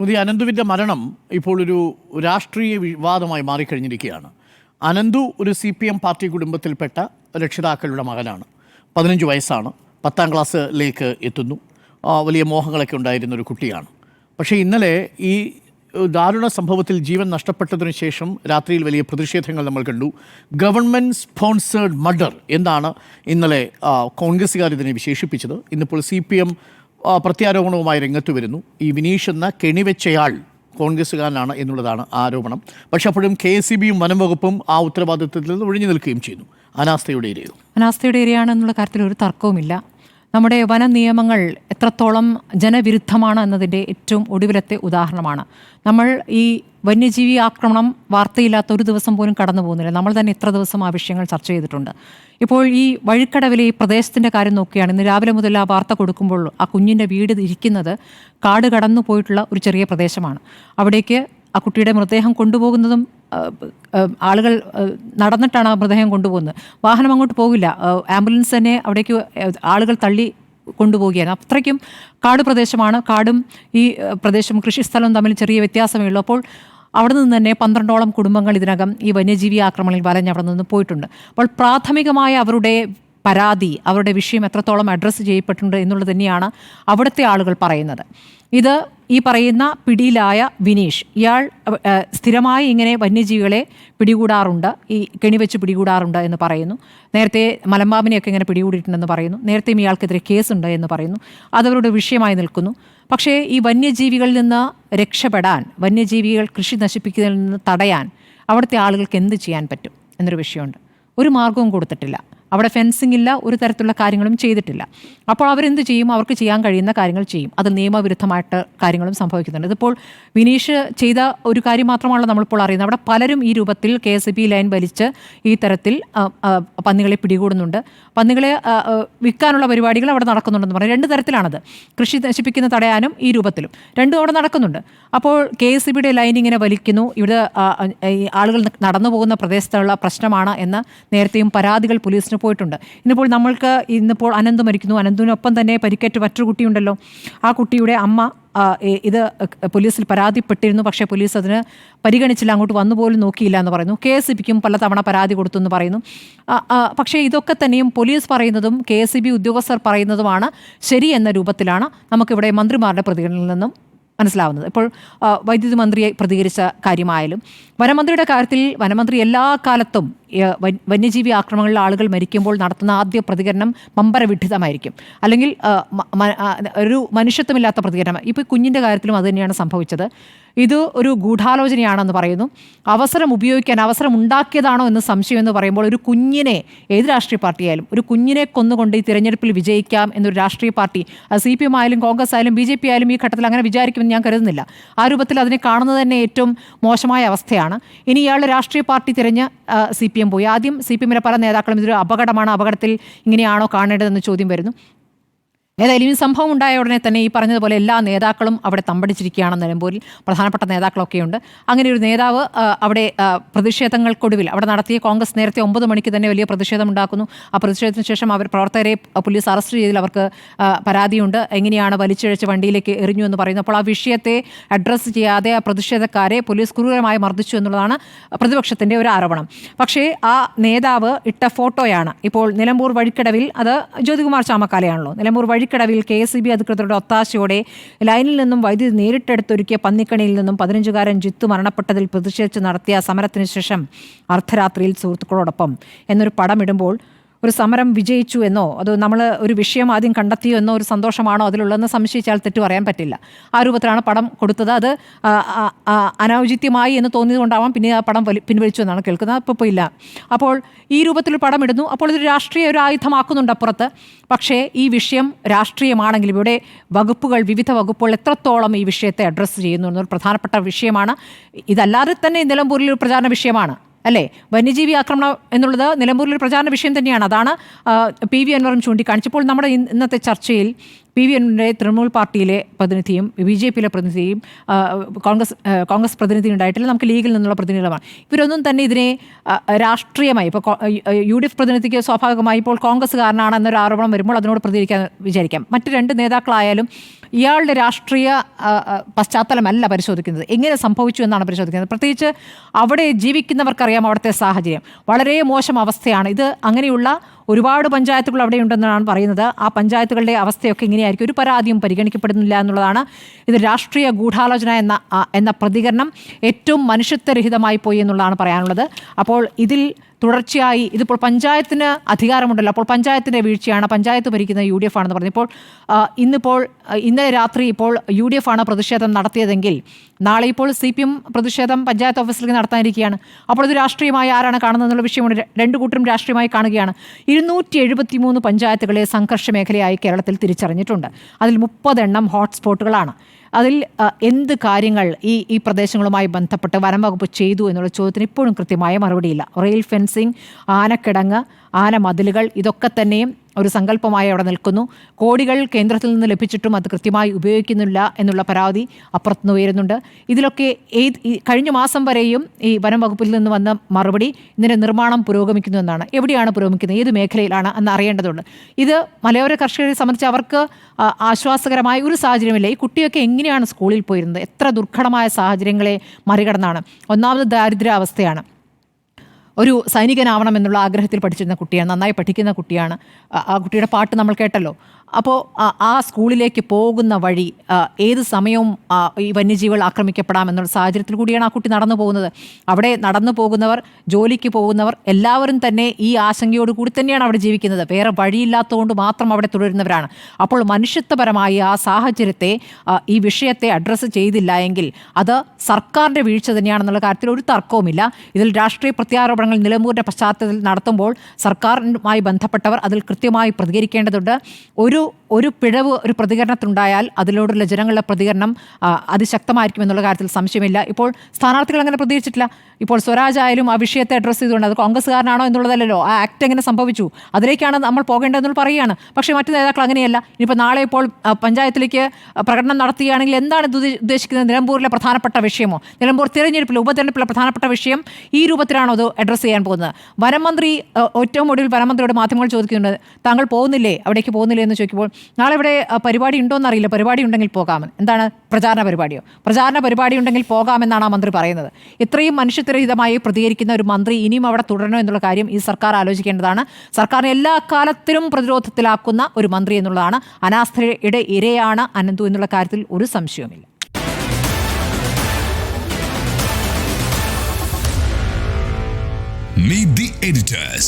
മുതി അനന്തുവിൻ്റെ മരണം ഇപ്പോൾ ഒരു രാഷ്ട്രീയ വിവാദമായി മാറിക്കഴിഞ്ഞിരിക്കുകയാണ്. അനന്തു ഒരു CPM പാർട്ടി കുടുംബത്തിൽപ്പെട്ട രക്ഷിതാക്കളുടെ മകനാണ്. 15 വയസ്സാണ്. 10ാം ക്ലാസ്സിലേക്ക് എത്തുന്നു. വലിയ മോഹങ്ങളൊക്കെ ഉണ്ടായിരുന്ന ഒരു കുട്ടിയാണ്. പക്ഷേ ഇന്നലെ ഈ ദാരുണ സംഭവത്തിൽ ജീവൻ നഷ്ടപ്പെട്ടതിനു ശേഷം രാത്രിയിൽ വലിയ പ്രതിഷേധങ്ങൾ നമ്മൾ കണ്ടു. ഗവൺമെൻറ് സ്പോൺസേഡ് മർഡർ എന്നാണ് ഇന്നലെ കോൺഗ്രസ്സുകാർ ഇതിനെ വിശേഷിപ്പിച്ചത്. ഇന്നിപ്പോൾ CPM പ്രത്യാരോപണവുമായി രംഗത്ത് വരുന്നു. ഈ വിനീഷ് എന്ന കെണിവെച്ചയാൾ കോൺഗ്രസ്സുകാരനാണ് എന്നുള്ളതാണ് ആരോപണം. പക്ഷെ അപ്പോഴും KSEBയും വനംവകുപ്പും ആ ഉത്തരവാദിത്വത്തിൽ നിന്ന് ഒഴിഞ്ഞു നിൽക്കുകയും ചെയ്യുന്നു. അനാസ്ഥയുടെ ഇരയാണെന്നുള്ള കാര്യത്തിൽ ഒരു തർക്കവുമില്ല. നമ്മുടെ വന നിയമങ്ങൾ എത്രത്തോളം ജനവിരുദ്ധമാണ് എന്നതിൻ്റെ ഏറ്റവും ഒടുവിലത്തെ ഉദാഹരണമാണ്. നമ്മൾ ഈ വന്യജീവി ആക്രമണം വാർത്തയില്ലാത്ത ഒരു ദിവസം പോലും കടന്നു പോകുന്നില്ല. നമ്മൾ തന്നെ ഇത്ര ദിവസം ആ വിഷയങ്ങൾ ചർച്ച ചെയ്തിട്ടുണ്ട്. ഇപ്പോൾ ഈ വഴിക്കടവിലെ ഈ പ്രദേശത്തിൻ്റെ കാര്യം നോക്കുകയാണ്. ഇന്ന് രാവിലെ മുതൽ ആ വാർത്ത കൊടുക്കുമ്പോൾ ആ കുഞ്ഞിൻ്റെ വീട് ഇരിക്കുന്നത് കാട് കടന്നു പോയിട്ടുള്ള ഒരു ചെറിയ പ്രദേശമാണ്. അവിടേക്ക് ആ കുട്ടിയുടെ മൃതദേഹം കൊണ്ടുപോകുന്നതും ആളുകൾ നടന്നിട്ടാണ് ആ മൃതദേഹം കൊണ്ടുപോകുന്നത്. വാഹനം അങ്ങോട്ട് പോകില്ല. ആംബുലൻസ് തന്നെ അവിടേക്ക് ആളുകൾ തള്ളി കൊണ്ടുപോവുകയാണ്. അത്രയ്ക്കും കാട് പ്രദേശമാണ്. കാടും ഈ പ്രദേശം കൃഷിസ്ഥലവും തമ്മിൽ ചെറിയ വ്യത്യാസമേ ഉള്ളൂ. അപ്പോൾ അവിടെ നിന്ന് തന്നെ 12ഓളം കുടുംബങ്ങൾ ഇതിനകം ഈ വന്യജീവി ആക്രമണങ്ങളിൽ വലഞ്ഞ് അവിടെ നിന്ന് പോയിട്ടുണ്ട്. അപ്പോൾ പ്രാഥമികമായ അവരുടെ പരാതി, അവരുടെ വിഷയം എത്രത്തോളം അഡ്രസ്സ് ചെയ്യപ്പെട്ടിട്ടുണ്ട് എന്നുള്ളത് തന്നെയാണ് അവിടുത്തെ ആളുകൾ പറയുന്നത്. ഇത് ഈ പറയുന്ന പിടിയിലായ വിനീഷ്, ഇയാൾ സ്ഥിരമായി ഇങ്ങനെ വന്യജീവികളെ പിടികൂടാറുണ്ട്, ഈ കെണിവെച്ച് പിടികൂടാറുണ്ട് എന്ന് പറയുന്നു. നേരത്തെ മലമ്പാമ്പിനെയൊക്കെ ഇങ്ങനെ പിടികൂടിയിട്ടുണ്ടെന്ന് പറയുന്നു. നേരത്തെയും ഇയാൾക്കെതിരെ കേസുണ്ട് എന്ന് പറയുന്നു. അതവരുടെ വിഷയമായി നിൽക്കുന്നു. പക്ഷേ ഈ വന്യജീവികളിൽ നിന്ന് രക്ഷപ്പെടാൻ, വന്യജീവികൾ കൃഷി നശിപ്പിക്കുന്നതിൽ നിന്ന് തടയാൻ അവിടുത്തെ ആളുകൾക്ക് എന്ത് ചെയ്യാൻ പറ്റും എന്നൊരു വിഷയമുണ്ട്. ഒരു മാർഗവും കൊടുത്തിട്ടില്ല. അവിടെ ഫെൻസിംഗ് ഇല്ല, ഒരു തരത്തിലുള്ള കാര്യങ്ങളും ചെയ്തിട്ടില്ല. അപ്പോൾ അവരെന്ത് ചെയ്യും? അവർക്ക് ചെയ്യാൻ കഴിയുന്ന കാര്യങ്ങൾ ചെയ്യും. അതിൽ നിയമവിരുദ്ധമായിട്ട് കാര്യങ്ങളും സംഭവിക്കുന്നുണ്ട്. ഇതിപ്പോൾ വിനീഷ് ചെയ്ത ഒരു കാര്യം മാത്രമാണല്ലോ നമ്മളിപ്പോൾ അറിയുന്നത്. അവിടെ പലരും ഈ രൂപത്തിൽ KSEB ലൈൻ വലിച്ച് ഈ തരത്തിൽ പന്നികളെ പിടികൂടുന്നുണ്ട്. പന്നികളെ വിൽക്കാനുള്ള പരിപാടികൾ അവിടെ നടക്കുന്നുണ്ടെന്ന് പറയും. 2 തരത്തിലാണത്. കൃഷി നശിപ്പിക്കുന്ന തടയാനും ഈ രൂപത്തിലും രണ്ടും അവിടെ നടക്കുന്നുണ്ട്. അപ്പോൾ KSEBയുടെ ലൈൻ ഇങ്ങനെ വലിക്കുന്നു. ഇവിടെ ആളുകൾ നടന്നു പോകുന്ന പ്രദേശത്തുള്ള പ്രശ്നമാണ് എന്ന് നേരത്തെയും പരാതികൾ പോലീസിന് പോയിട്ടുണ്ട്. ഇന്നിപ്പോൾ അനന്ത് മരിക്കുന്നു. അനന്തിനൊപ്പം തന്നെ പരിക്കേറ്റ മറ്റൊരു കുട്ടിയുണ്ടല്ലോ. ആ കുട്ടിയുടെ അമ്മ ഇത് പോലീസിൽ പരാതിപ്പെട്ടിരുന്നു. പക്ഷേ പോലീസ് അതിന് പരിഗണിച്ചില്ല, അങ്ങോട്ട് വന്നുപോലും നോക്കിയില്ല എന്ന് പറയുന്നു. KSEBയ്ക്കും പലതവണ പരാതി കൊടുത്തു എന്ന് പറയുന്നു. പക്ഷേ ഇതൊക്കെ തന്നെയും പോലീസ് പറയുന്നതും KSEB ഉദ്യോഗസ്ഥർ പറയുന്നതുമാണ് ശരി എന്ന രൂപത്തിലാണ് നമുക്കിവിടെ മന്ത്രിമാരുടെ പ്രതികരണത്തിൽ നിന്നും മനസ്സിലാവുന്നത്. ഇപ്പോൾ വൈദ്യുതി മന്ത്രിയെ പ്രതികരിച്ച കാര്യമായാലും വനമന്ത്രിയുടെ കാര്യത്തിൽ വനമന്ത്രി എല്ലാ കാലത്തും വന്യജീവി ആക്രമണങ്ങളിൽ ആളുകൾ മരിക്കുമ്പോൾ നടത്തുന്ന ആദ്യ പ്രതികരണം മമ്പരവിഡ്ഢിതമായിരിക്കും, അല്ലെങ്കിൽ ഒരു മനുഷ്യത്വമില്ലാത്ത പ്രതികരണം. ഇപ്പോൾ കുഞ്ഞിൻ്റെ കാര്യത്തിലും അതുതന്നെയാണ് സംഭവിച്ചത്. ഇത് ഒരു ഗൂഢാലോചനയാണെന്ന് പറയുന്നു. അവസരം ഉണ്ടാക്കിയതാണോ എന്ന് സംശയം എന്ന് പറയുമ്പോൾ ഒരു കുഞ്ഞിനെ, ഏത് രാഷ്ട്രീയ പാർട്ടിയായാലും ഒരു കുഞ്ഞിനെ കൊന്നുകൊണ്ട് ഈ തിരഞ്ഞെടുപ്പിൽ വിജയിക്കാം എന്നൊരു രാഷ്ട്രീയ പാർട്ടി, CPM ആയാലും കോൺഗ്രസ് ആയാലും BJP ആയാലും ഈ ഘട്ടത്തിൽ അങ്ങനെ വിചാരിക്കുമെന്ന് ഞാൻ കരുതുന്നില്ല. ആ രൂപത്തിൽ അതിനെ കാണുന്നത് തന്നെ ഏറ്റവും മോശമായ അവസ്ഥയാണ്. ഇനി ഇയാളുടെ രാഷ്ട്രീയ പാർട്ടി തിരഞ്ഞ് CPM പോയി. ആദ്യം CPMലെ പല നേതാക്കളും ഇതൊരു അപകടമാണ്, അപകടത്തിൽ ഇങ്ങനെയാണോ കാണേണ്ടതെന്ന് ചോദ്യം വരുന്നു. ഏതായാലും ഈ സംഭവം ഉണ്ടായ ഉടനെ തന്നെ ഈ പറഞ്ഞതുപോലെ എല്ലാ നേതാക്കളും അവിടെ തമ്പടിച്ചിരിക്കുകയാണ്. നിലമ്പൂരിൽ പ്രധാനപ്പെട്ട നേതാക്കളൊക്കെയുണ്ട്. അങ്ങനെ ഒരു നേതാവ് അവിടെ പ്രതിഷേധങ്ങൾക്കൊടുവിൽ അവിടെ നടത്തിയ കോൺഗ്രസ് നേരത്തെ 9 മണിക്ക് തന്നെ വലിയ പ്രതിഷേധം ഉണ്ടാക്കുന്നു. ആ പ്രതിഷേധത്തിന് ശേഷം അവർ പ്രവർത്തകരെ പോലീസ് അറസ്റ്റ് ചെയ്തതിൽ അവർക്ക് പരാതിയുണ്ട്. എങ്ങനെയാണ് വലിച്ചിഴച്ച് വണ്ടിയിലേക്ക് എറിഞ്ഞു എന്ന് പറയുന്നു. അപ്പോൾ ആ വിഷയത്തെ അഡ്രസ്സ് ചെയ്യാതെ ആ പ്രതിഷേധക്കാരെ പോലീസ് ക്രൂരമായി മർദ്ദിച്ചു എന്നുള്ളതാണ് പ്രതിപക്ഷത്തിൻ്റെ ഒരു ആരോപണം. പക്ഷേ ആ നേതാവ് ഇട്ട ഫോട്ടോയാണ് ഇപ്പോൾ നിലമ്പൂർ വഴിക്കടവിൽ, അത് ജ്യോതികുമാർ ചാമക്കാലയാണല്ലോ, നിലമ്പൂർ വഴിക്കടവിൽ KSEB അധികൃതരുടെ ഒത്താശയോടെ ലൈനിൽ നിന്നും വൈദ്യുതി നേരിട്ടെടുത്തൊരുക്കിയ പന്നിക്കണിയിൽ നിന്നും 15-കാരൻ ജിത്തു മരണപ്പെട്ടതിൽ പ്രതിഷേധിച്ച് നടത്തിയ സമരത്തിന് ശേഷം അർദ്ധരാത്രിയിൽ സുഹൃത്തുക്കളോടൊപ്പം എന്നൊരു പടമിടുമ്പോൾ ഒരു സമരം വിജയിച്ചു എന്നോ അതോ നമ്മൾ ഒരു വിഷയം ആദ്യം കണ്ടെത്തിയോ എന്നോ ഒരു സന്തോഷമാണോ അതിലുള്ളതെന്ന് സംശയിച്ചാൽ തെറ്റു പറയാൻ പറ്റില്ല. ആ രൂപത്തിലാണ് പടം കൊടുത്തത്. അത് അനൗചിത്യമായി എന്ന് തോന്നിയതുകൊണ്ടാവാം പിന്നെ ആ പടം പിൻവലിച്ചു എന്നാണ് കേൾക്കുന്നത്. അപ്പോൾ ഇല്ല. അപ്പോൾ ഈ രൂപത്തിൽ പടം ഇടുന്നു. അപ്പോൾ ഇതൊരു രാഷ്ട്രീയ ഒരു ആയുധമാക്കുന്നുണ്ട് അപ്പുറത്ത്. പക്ഷേ ഈ വിഷയം രാഷ്ട്രീയമാണെങ്കിലും ഇവിടെ വിവിധ വകുപ്പുകൾ എത്രത്തോളം ഈ വിഷയത്തെ അഡ്രസ്സ് ചെയ്യുന്നു എന്നൊരു പ്രധാനപ്പെട്ട വിഷയമാണ്. ഇതല്ലാതെ തന്നെ നിലമ്പൂരിൽ ഒരു പ്രചാരണ വിഷയമാണ് അല്ലേ? വന്യജീവി ആക്രമണം എന്നുള്ളത് നിലമ്പൂരിൽ ഒരു പ്രചാരണ വിഷയം തന്നെയാണ്. അതാണ് PV അൻവറും ചൂണ്ടിക്കാണിച്ചപ്പോൾ നമ്മുടെ ഇന്നത്തെ ചർച്ചയിൽ PVNന്റെ തൃണമൂൽ പാർട്ടിയിലെ പ്രതിനിധിയും BJPയിലെ പ്രതിനിധിയും കോൺഗ്രസ് പ്രതിനിധി ഉണ്ടായിട്ടില്ല. നമുക്ക് ലീഗിൽ നിന്നുള്ള പ്രതിനിധികളുമാണ്. ഇവരൊന്നും തന്നെ ഇതിനെ രാഷ്ട്രീയമായി, ഇപ്പോൾ UDF പ്രതിനിധിക്ക് സ്വാഭാവികമായി ഇപ്പോൾ കോൺഗ്രസ്സുകാരനാണ് എന്നൊരു ആരോപണം വരുമ്പോൾ അതിനോട് പ്രതികരിക്കാൻ വിചാരിക്കാം. മറ്റ് രണ്ട് നേതാക്കളായാലും ഇയാളുടെ രാഷ്ട്രീയ പശ്ചാത്തലമല്ല പരിശോധിക്കുന്നത്, എങ്ങനെ സംഭവിച്ചു എന്നാണ് പരിശോധിക്കുന്നത്. പ്രത്യേകിച്ച് അവിടെ ജീവിക്കുന്നവർക്കറിയാം അവിടുത്തെ സാഹചര്യം വളരെ മോശം അവസ്ഥയാണ്. ഇത് അങ്ങനെയുള്ള ഒരുപാട് പഞ്ചായത്തുകൾ അവിടെ ഉണ്ടെന്നാണ് പറയുന്നത്. ആ പഞ്ചായത്തുകളുടെ അവസ്ഥയൊക്കെ ഇങ്ങനെയായിരിക്കും. ഒരു പരാതിയും പരിഗണിക്കപ്പെടുന്നില്ല എന്നുള്ളതാണ്. ഇത് രാഷ്ട്രീയ ഗൂഢാലോചന എന്ന പ്രതികരണം ഏറ്റവും മനുഷ്യത്വരഹിതമായി പോയി എന്നുള്ളതാണ് പറയാനുള്ളത്. അപ്പോൾ ഇതിൽ തുടർച്ചയായി ഇതിപ്പോൾ പഞ്ചായത്തിന് അധികാരമുണ്ടല്ലോ, അപ്പോൾ പഞ്ചായത്തിൻ്റെ വീഴ്ചയാണ്, പഞ്ചായത്ത് ഭരിക്കുന്ന UDF ആണെന്ന് പറഞ്ഞു. ഇപ്പോൾ ഇന്നലെ രാത്രി ഇപ്പോൾ UDF ആണ് പ്രതിഷേധം നടത്തിയതെങ്കിൽ നാളെ ഇപ്പോൾ CPM പ്രതിഷേധം പഞ്ചായത്ത് ഓഫീസിലേക്ക് നടത്താനിരിക്കുകയാണ്. അപ്പോൾ ഇത് രാഷ്ട്രീയമായി ആരാണ് കാണുന്നത് എന്നുള്ള വിഷയമുണ്ട്. രണ്ടു കൂട്ടരും രാഷ്ട്രീയമായി കാണുകയാണ്. 273 പഞ്ചായത്തുകളെ സംഘർഷ മേഖലയായി കേരളത്തിൽ തിരിച്ചറിഞ്ഞിട്ടുണ്ട്. അതിൽ 30 എണ്ണം ഹോട്ട്സ്പോട്ടുകളാണ്. അതിൽ എന്ത് കാര്യങ്ങൾ ഈ പ്രദേശങ്ങളുമായി ബന്ധപ്പെട്ട് വനം വകുപ്പ് ചെയ്തു എന്നുള്ള ചോദ്യത്തിന് ഇപ്പോഴും കൃത്യമായ മറുപടിയില്ല. റെയിൽ ഫെൻസിങ്, ആനക്കിടങ്ങ്, ആന മതിലുകൾ, ഇതൊക്കെ തന്നെയും ഒരു സങ്കല്പമായി അവിടെ നിൽക്കുന്നു. കോടികൾ കേന്ദ്രത്തിൽ നിന്ന് ലഭിച്ചിട്ടും അത് കൃത്യമായി ഉപയോഗിക്കുന്നില്ല എന്നുള്ള പരാതി അപ്പുറത്തുനിന്ന് ഉയരുന്നുണ്ട്. ഇതിലൊക്കെ കഴിഞ്ഞ മാസം വരെയും ഈ വനം വകുപ്പിൽ നിന്ന് വന്ന മറുപടി ഇതിൻ്റെ നിർമ്മാണം പുരോഗമിക്കുന്നു എന്നാണ്. എവിടെയാണ് പുരോഗമിക്കുന്നത്, ഏത് മേഖലയിലാണ് എന്ന് അറിയേണ്ടതുണ്ട്. ഇത് മലയോര കർഷകരെ സംബന്ധിച്ച് അവർക്ക് ആശ്വാസകരമായ ഒരു സാഹചര്യമില്ല. ഈ കുട്ടിയൊക്കെ എങ്ങനെയാണ് സ്കൂളിൽ പോയിരുന്നത്, എത്ര ദുർഘടമായ സാഹചര്യങ്ങളെ മറികടന്നാണ്. ഒന്നാമത് ദാരിദ്ര്യാവസ്ഥയാണ്. ഒരു സൈനികനാവണം എന്നുള്ള ആഗ്രഹത്തിൽ പഠിച്ചിരുന്ന കുട്ടിയാണ്, നന്നായി പഠിക്കുന്ന കുട്ടിയാണ്. ആ കുട്ടിയുടെ പാട്ട് നമ്മൾ കേട്ടല്ലോ. അപ്പോൾ ആ സ്കൂളിലേക്ക് പോകുന്ന വഴി ഏത് സമയവും ഈ വന്യജീവികൾ ആക്രമിക്കപ്പെടാമെന്നുള്ള സാഹചര്യത്തിൽ കൂടിയാണ് ആ കുട്ടി നടന്നു പോകുന്നത്. അവിടെ നടന്നു പോകുന്നവർ, ജോലിക്ക് പോകുന്നവർ എല്ലാവരും തന്നെ ഈ ആശങ്കയോട് കൂടി തന്നെയാണ് അവിടെ ജീവിക്കുന്നത്. വേറെ വഴിയില്ലാത്തതുകൊണ്ട് മാത്രം അവിടെ തുടരുന്നവരാണ്. അപ്പോൾ മനുഷ്യത്വപരമായി ആ സാഹചര്യത്തെ, ഈ വിഷയത്തെ അഡ്രസ്സ് ചെയ്തില്ല എങ്കിൽ അത് സർക്കാരിൻ്റെ വീഴ്ച തന്നെയാണെന്നുള്ള കാര്യത്തിൽ ഒരു തർക്കവുമില്ല. ഇതിൽ രാഷ്ട്രീയ പ്രത്യാരോപണങ്ങൾ നിലമ്പൂരിൻ്റെ പശ്ചാത്തലത്തിൽ നടത്തുമ്പോൾ സർക്കാരുമായി ബന്ധപ്പെട്ടവർ അതിൽ കൃത്യമായി പ്രതികരിക്കേണ്ടതുണ്ട്. ഒരു പിഴവ് ഒരു പ്രതികരണത്തിനുണ്ടായാൽ അതിലോടുള്ള ജനങ്ങളുടെ പ്രതികരണം അതിശക്തമായിരിക്കും എന്നുള്ള കാര്യത്തിൽ സംശയമില്ല. ഇപ്പോൾ സ്ഥാനാർത്ഥികൾ അങ്ങനെ പ്രതികരിച്ചിട്ടില്ല. ഇപ്പോൾ സ്വരാജ് ആയാലും ആ വിഷയത്തെ അഡ്രസ്സ് ചെയ്തുകൊണ്ട് അത് കോൺഗ്രസ്സുകാരനാണോ എന്നുള്ളതല്ലോ, ആ ആക്ട് എങ്ങനെ സംഭവിച്ചു അതിലേക്കാണ് നമ്മൾ പോകേണ്ടതെന്നുള്ള പറയുകയാണ്. പക്ഷേ മറ്റു നേതാക്കൾ അങ്ങനെയല്ല. ഇനിയിപ്പോൾ നാളെ ഇപ്പോൾ പഞ്ചായത്തിലേക്ക് പ്രകടനം നടത്തുകയാണെങ്കിൽ എന്താണ് ഉദ്ദേശിക്കുന്നത്? നിലമ്പൂരിലെ പ്രധാനപ്പെട്ട വിഷയമോ, നിലമ്പൂർ ഉപതെരഞ്ഞെടുപ്പിലെ പ്രധാനപ്പെട്ട വിഷയം ഈ രൂപത്തിലാണോ അത് അഡ്രസ്സ് ചെയ്യാൻ പോകുന്നത്? വനം മന്ത്രി ഏറ്റവും ഒടുവിൽ വനമന്ത്രിയോട് മാധ്യമങ്ങൾ ചോദിക്കുന്നുണ്ട്, താങ്കൾ പോകുന്നില്ലേ, അവിടേക്ക് പോകുന്നില്ലേ എന്ന് ചോദിക്കുമ്പോൾ നാളെ ഇവിടെ പരിപാടി ഉണ്ടോയെന്ന് അറിയില്ല, പരിപാടി ഉണ്ടെങ്കിൽ പോകാമെന്ന്. എന്താണ് പ്രചാരണ പരിപാടിയോ? പ്രചാരണ പരിപാടി ഉണ്ടെങ്കിൽ പോകാമെന്നാണ് ആ മന്ത്രി പറയുന്നത്. ഇത്രയും മനുഷ്യത്വരഹിതമായി പ്രതികരിക്കുന്ന ഒരു മന്ത്രി ഇനിയും അവിടെ തുടരണോ എന്നുള്ള കാര്യം ഈ സർക്കാർ ആലോചിക്കേണ്ടതാണ്. സർക്കാരിനെ എല്ലാ കാലത്തിലും പ്രതിരോധത്തിലാക്കുന്ന ഒരു മന്ത്രി എന്നുള്ളതാണ്. അനാസ്ഥയുടെ ഇരയാണ് അനന്തു എന്നുള്ള കാര്യത്തിൽ ഒരു സംശയവുമില്ല. Meet the editors.